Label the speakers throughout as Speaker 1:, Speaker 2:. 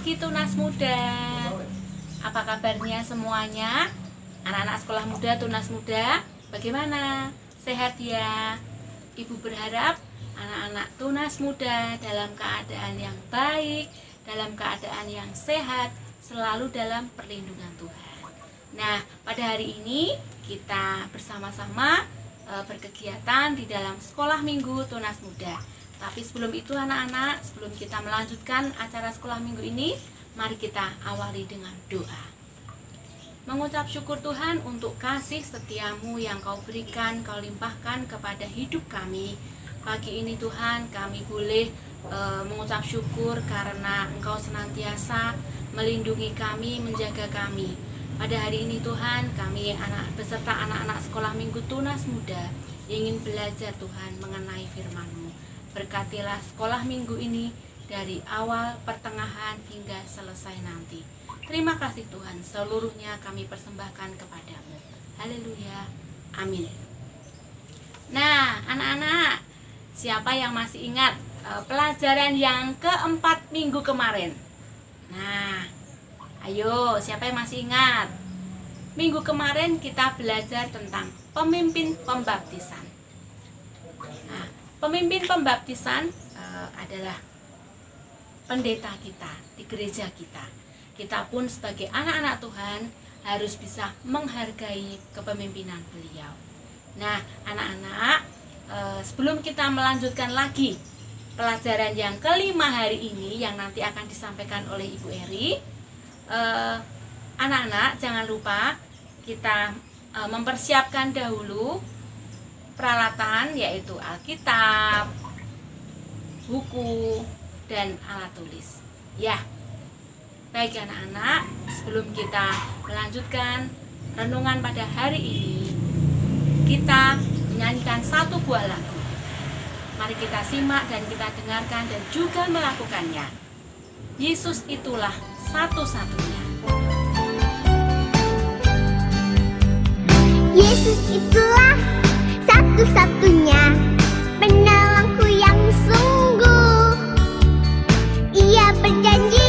Speaker 1: pagi Tunas Muda. Apa kabarnya semuanya? Anak-anak sekolah muda, Tunas Muda, bagaimana? Sehat ya? Ibu berharap anak-anak Tunas Muda dalam keadaan yang baik, dalam keadaan yang sehat, selalu dalam perlindungan Tuhan. Nah, pada hari ini kita bersama-sama berkegiatan di dalam sekolah minggu Tunas Muda. Tapi sebelum itu anak-anak, sebelum kita melanjutkan acara sekolah minggu ini, mari kita awali dengan doa. Mengucap syukur Tuhan untuk kasih setiamu yang kau berikan, kau limpahkan kepada hidup kami. Pagi ini Tuhan, kami boleh mengucap syukur karena Engkau senantiasa melindungi kami, menjaga kami. Pada hari ini Tuhan, kami beserta anak-anak sekolah minggu Tunas Muda ingin belajar Tuhan mengenai firman-Mu. Berkatilah sekolah minggu ini dari awal, pertengahan, hingga selesai nanti. Terima kasih Tuhan, seluruhnya kami persembahkan kepadamu. Haleluya, amin. Nah, anak-anak, siapa yang masih ingat pelajaran yang keempat minggu kemarin? Nah, ayo, siapa yang masih ingat? Minggu kemarin kita belajar tentang pemimpin pembaptisan. Nah, pemimpin pembaptisan adalah pendeta kita di gereja kita. Kita pun sebagai anak-anak Tuhan harus bisa menghargai kepemimpinan beliau. Nah, anak-anak, sebelum kita melanjutkan lagi pelajaran yang kelima hari ini yang nanti akan disampaikan oleh Ibu Eri, anak-anak jangan lupa kita mempersiapkan dahulu peralatan, yaitu Alkitab, buku, dan alat tulis. Ya, baik anak-anak, sebelum kita melanjutkan renungan pada hari ini, kita menyanyikan satu buah lagu. Mari kita simak dan kita dengarkan dan juga melakukannya. Yesus itulah satu-satunya.
Speaker 2: Yesus itulah satu-satunya penolongku yang sungguh. Ia berjanji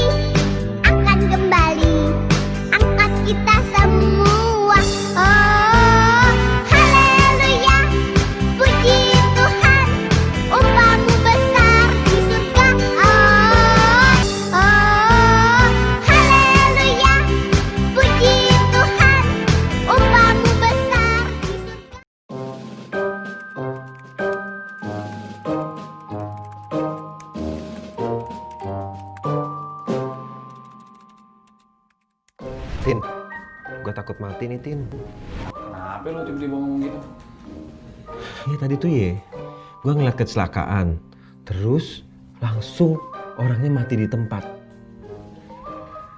Speaker 2: akan kembali angkat kita semua. Oh, haleluya, puji Tuhan, upahmu besar di surga. Oh, haleluya, puji Tuhan, upahmu besar di surga.
Speaker 3: Tin, gue takut mati nih Tin.
Speaker 4: Kenapa lo tiba-tiba ngomong gitu?
Speaker 3: Ya tadi tuh gue ngeliat kecelakaan. Terus langsung orangnya mati di tempat.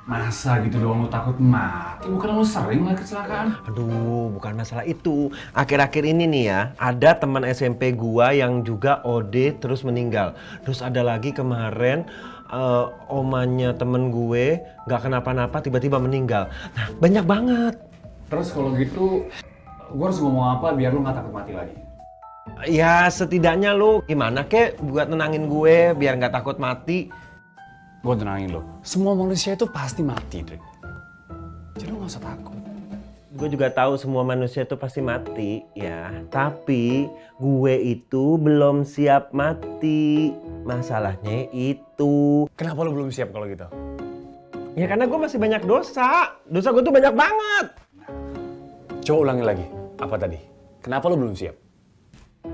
Speaker 4: Masa gitu doang lo takut mati? Bukan lo sering ngeliat kecelakaan?
Speaker 3: Aduh, bukan masalah itu. Akhir-akhir ini nih ya, ada teman SMP gua yang juga OD terus meninggal. Terus ada lagi kemarin omanya temen gue nggak kenapa-napa tiba-tiba meninggal. Nah, banyak banget.
Speaker 4: Terus kalau gitu, gue harus ngomong apa biar lo gak takut mati lagi?
Speaker 3: Ya setidaknya lu gimana kek buat nenangin gue biar nggak takut mati.
Speaker 4: Gue tenangin lo, semua manusia itu pasti mati, Drik. Jadi lo gak usah takut.
Speaker 3: Gue juga tahu semua manusia itu pasti mati ya. Tapi gue itu belum siap mati. Masalahnya itu.
Speaker 4: Kenapa lo belum siap kalau gitu?
Speaker 3: Ya karena gue masih banyak dosa. Dosa gue tuh banyak banget.
Speaker 4: Coba ulangi lagi, apa tadi? Kenapa lo belum siap?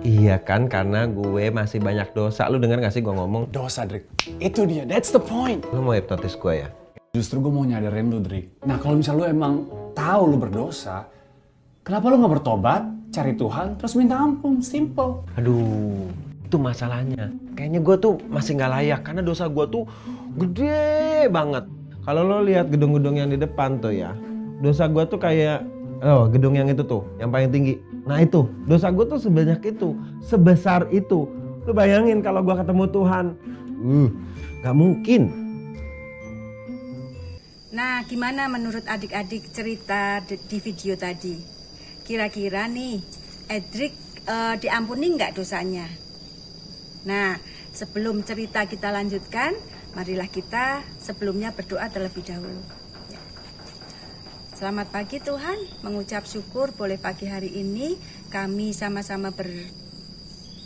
Speaker 3: Iya kan karena gue masih banyak dosa. Lu denger gak sih gue ngomong?
Speaker 4: Dosa, Drik. Itu dia, that's the point.
Speaker 3: Lu mau hipnotis gue ya?
Speaker 4: Justru gue mau nyadarin lo, Drik. Nah kalau misalnya lo emang tahu lo berdosa, kenapa lo gak bertobat, cari Tuhan, terus minta ampun, simple.
Speaker 3: Aduh, itu masalahnya. Kayaknya gue tuh masih gak layak karena dosa gue tuh gede banget. Kalau lo lihat gedung-gedung yang di depan tuh ya, dosa gue tuh kayak gedung yang itu tuh, yang paling tinggi. Nah itu, dosa gue tuh sebanyak itu, sebesar itu. Lo bayangin kalau gue ketemu Tuhan, gak mungkin.
Speaker 5: Nah, gimana menurut adik-adik cerita di video tadi? Kira-kira nih, Edric diampuni nggak dosanya? Nah, sebelum cerita kita lanjutkan, marilah kita sebelumnya berdoa terlebih dahulu. Ya. Selamat pagi Tuhan, mengucap syukur boleh pagi hari ini kami sama-sama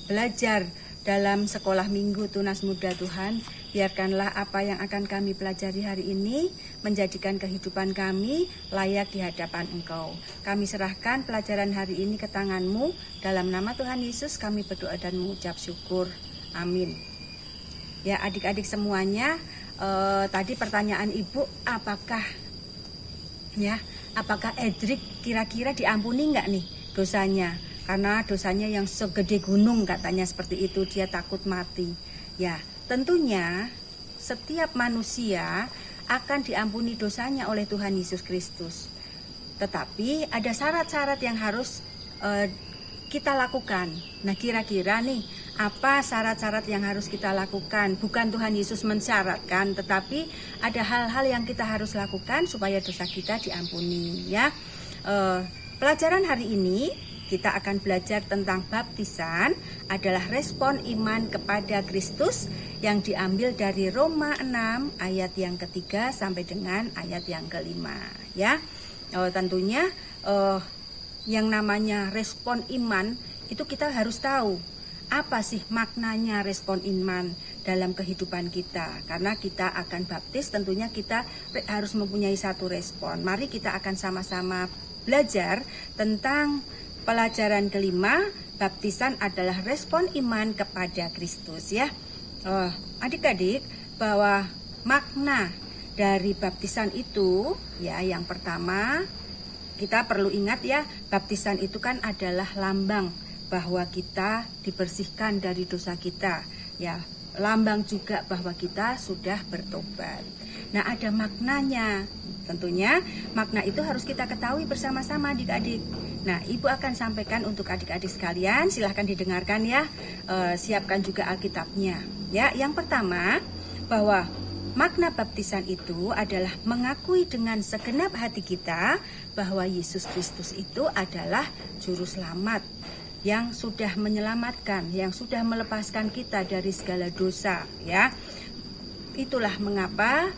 Speaker 5: belajar dalam sekolah minggu Tunas Muda Tuhan. Biarkanlah apa yang akan kami pelajari hari ini menjadikan kehidupan kami layak di hadapan Engkau. Kami serahkan pelajaran hari ini ke tangan-Mu. Dalam nama Tuhan Yesus kami berdoa dan mengucap syukur. Amin. Ya adik-adik semuanya, tadi pertanyaan Ibu, apakah Edric kira-kira diampuni nggak nih dosanya? Karena dosanya yang segede gunung katanya seperti itu, dia takut mati. Ya, tentunya setiap manusia akan diampuni dosanya oleh Tuhan Yesus Kristus. Tetapi ada syarat-syarat yang harus kita lakukan. Nah, kira-kira nih apa syarat-syarat yang harus kita lakukan? Bukan Tuhan Yesus mensyaratkan, tetapi ada hal-hal yang kita harus lakukan supaya dosa kita diampuni. Ya, pelajaran hari ini kita akan belajar tentang baptisan adalah respon iman kepada Kristus yang diambil dari Roma 6 ayat yang ketiga sampai dengan ayat yang kelima. Ya, tentunya yang namanya respon iman itu kita harus tahu apa sih maknanya respon iman dalam kehidupan kita. Karena kita akan baptis, tentunya kita harus mempunyai satu respon. Mari kita akan sama-sama belajar tentang pelajaran kelima, baptisan adalah respon iman kepada Kristus ya. Adik-adik, bahwa makna dari baptisan itu ya, yang pertama kita perlu ingat ya, baptisan itu kan adalah lambang bahwa kita dibersihkan dari dosa kita ya, lambang juga bahwa kita sudah bertobat. Nah, ada maknanya. Tentunya makna itu harus kita ketahui bersama-sama adik-adik. Nah, Ibu akan sampaikan untuk adik-adik sekalian, silahkan didengarkan ya. Siapkan juga Alkitabnya. Ya, yang pertama bahwa makna baptisan itu adalah mengakui dengan segenap hati kita bahwa Yesus Kristus itu adalah juru selamat yang sudah menyelamatkan, yang sudah melepaskan kita dari segala dosa ya. Itulah mengapa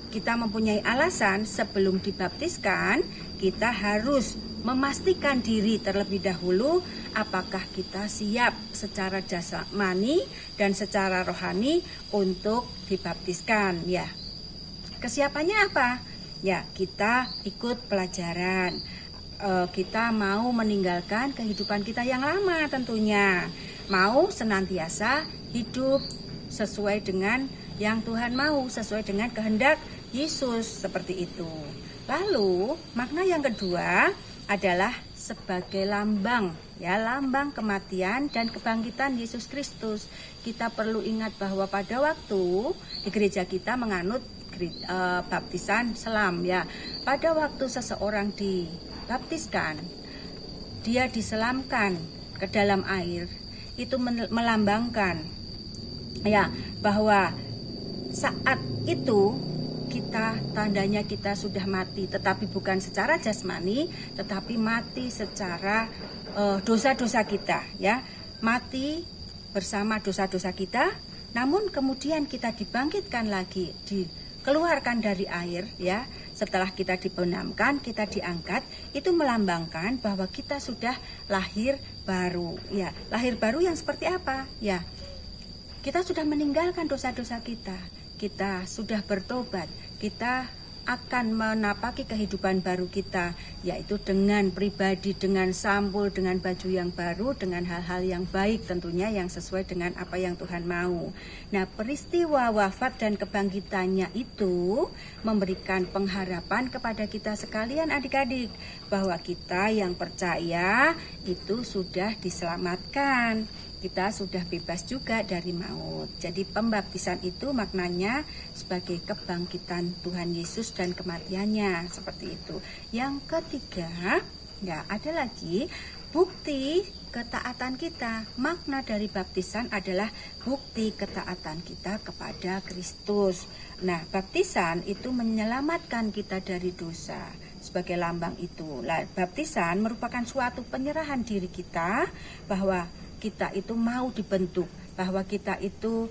Speaker 5: kita mempunyai alasan sebelum dibaptiskan kita harus memastikan diri terlebih dahulu apakah kita siap secara jasmani dan secara rohani untuk dibaptiskan ya. Kesiapannya apa? Ya, kita ikut pelajaran. Kita mau meninggalkan kehidupan kita yang lama tentunya. Mau senantiasa hidup sesuai dengan yang Tuhan mau, sesuai dengan kehendak Yesus, seperti itu. Lalu makna yang kedua adalah sebagai lambang ya, lambang kematian dan kebangkitan Yesus Kristus. Kita perlu ingat bahwa pada waktu di gereja kita menganut baptisan selam ya. Pada waktu seseorang dibaptiskan, dia diselamkan ke dalam air, itu melambangkan ya bahwa saat itu kita tandanya kita sudah mati, tetapi bukan secara jasmani, tetapi mati secara dosa-dosa kita ya, mati bersama dosa-dosa kita. Namun kemudian kita dibangkitkan lagi, dikeluarkan dari air ya, setelah kita dibenamkan, kita diangkat, itu melambangkan bahwa kita sudah lahir baru ya. Lahir baru yang seperti apa ya? Kita sudah meninggalkan dosa-dosa kita. Kita sudah bertobat, kita akan menapaki kehidupan baru kita, yaitu dengan pribadi, dengan sampul, dengan baju yang baru, dengan hal-hal yang baik tentunya yang sesuai dengan apa yang Tuhan mau. Nah, peristiwa wafat dan kebangkitannya itu memberikan pengharapan kepada kita sekalian adik-adik, bahwa kita yang percaya itu sudah diselamatkan. Kita sudah bebas juga dari maut. Jadi pembaptisan itu maknanya sebagai kebangkitan Tuhan Yesus dan kematiannya, seperti itu. Yang ketiga, ya ada lagi bukti ketaatan kita. Makna dari baptisan adalah bukti ketaatan kita kepada Kristus. Nah, baptisan itu menyelamatkan kita dari dosa. Sebagai lambang itu, baptisan merupakan suatu penyerahan diri kita bahwa kita itu mau dibentuk, bahwa kita itu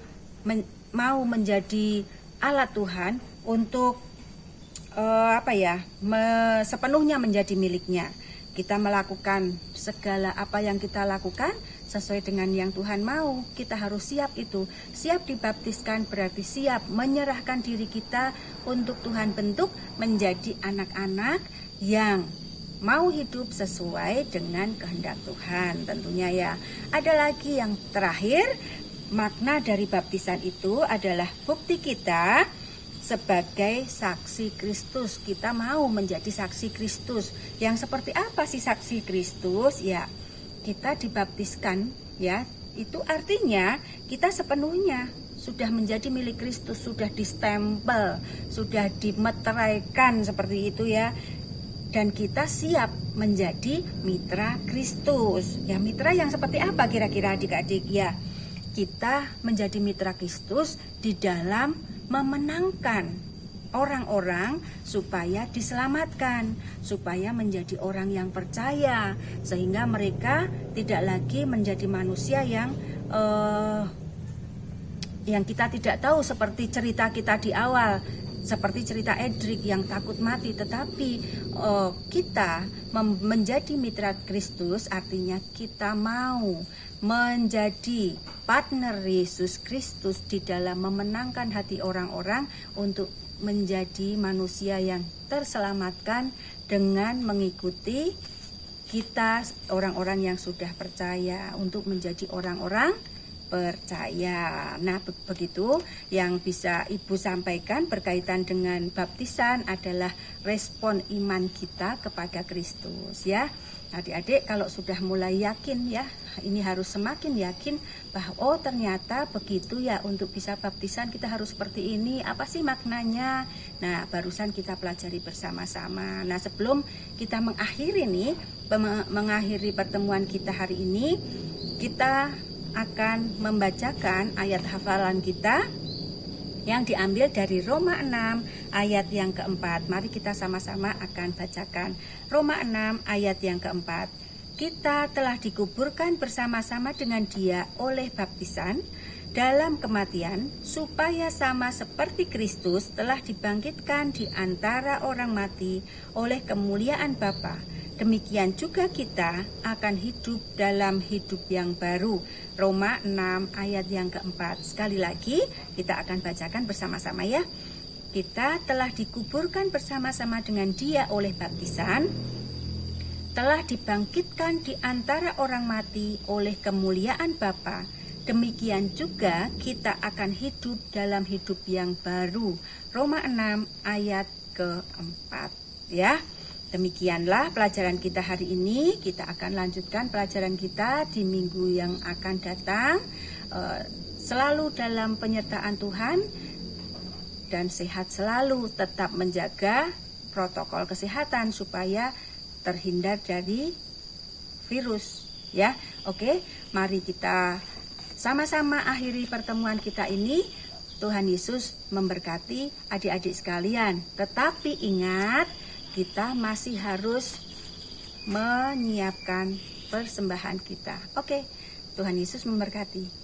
Speaker 5: mau menjadi alat Tuhan untuk sepenuhnya menjadi miliknya. Kita melakukan segala apa yang kita lakukan sesuai dengan yang Tuhan mau. Kita harus siap itu. Siap dibaptiskan berarti siap menyerahkan diri kita untuk Tuhan bentuk menjadi anak-anak yang mau hidup sesuai dengan kehendak Tuhan tentunya ya. Ada lagi yang terakhir, makna dari baptisan itu adalah bukti kita sebagai saksi Kristus. Kita mau menjadi saksi Kristus. Yang seperti apa sih saksi Kristus? Ya, kita dibaptiskan ya. Itu artinya kita sepenuhnya sudah menjadi milik Kristus, sudah distempel, sudah dimeteraikan seperti itu ya. Dan kita siap menjadi mitra Kristus. Ya, mitra yang seperti apa kira-kira adik-adik? Ya, kita menjadi mitra Kristus di dalam memenangkan orang-orang supaya diselamatkan, supaya menjadi orang yang percaya, sehingga mereka tidak lagi menjadi manusia yang kita tidak tahu, seperti cerita kita di awal, seperti cerita Edric yang takut mati. Tetapi kita menjadi mitra Kristus artinya kita mau menjadi partner Yesus Kristus di dalam memenangkan hati orang-orang untuk menjadi manusia yang terselamatkan dengan mengikuti kita, orang-orang yang sudah percaya, untuk menjadi orang-orang percaya. Nah, begitu yang bisa Ibu sampaikan berkaitan dengan baptisan adalah respon iman kita kepada Kristus ya. Adik-adik kalau sudah mulai yakin ya, ini harus semakin yakin bahwa oh ternyata begitu ya, untuk bisa baptisan kita harus seperti ini. Apa sih maknanya? Nah, barusan kita pelajari bersama-sama. Nah, sebelum kita mengakhiri pertemuan kita hari ini, kita akan membacakan ayat hafalan kita yang diambil dari Roma 6 ayat yang keempat. Mari kita sama-sama akan bacakan Roma 6 ayat yang keempat. Kita telah dikuburkan bersama-sama dengan Dia oleh baptisan dalam kematian, supaya sama seperti Kristus telah dibangkitkan di antara orang mati oleh kemuliaan Bapa. Demikian juga kita akan hidup dalam hidup yang baru. Roma 6 ayat yang keempat. Sekali lagi kita akan bacakan bersama-sama ya. Kita telah dikuburkan bersama-sama dengan Dia oleh baptisan, telah dibangkitkan di antara orang mati oleh kemuliaan Bapa. Demikian juga kita akan hidup dalam hidup yang baru. Roma 6 ayat keempat ya. Demikianlah pelajaran kita hari ini. Kita akan lanjutkan pelajaran kita di minggu yang akan datang. Selalu dalam penyertaan Tuhan dan sehat selalu. Tetap menjaga protokol kesehatan supaya terhindar dari virus ya. Oke, mari kita sama-sama akhiri pertemuan kita ini. Tuhan Yesus memberkati adik-adik sekalian. Tetapi ingat, kita masih harus menyiapkan persembahan kita. Oke, Tuhan Yesus memberkati.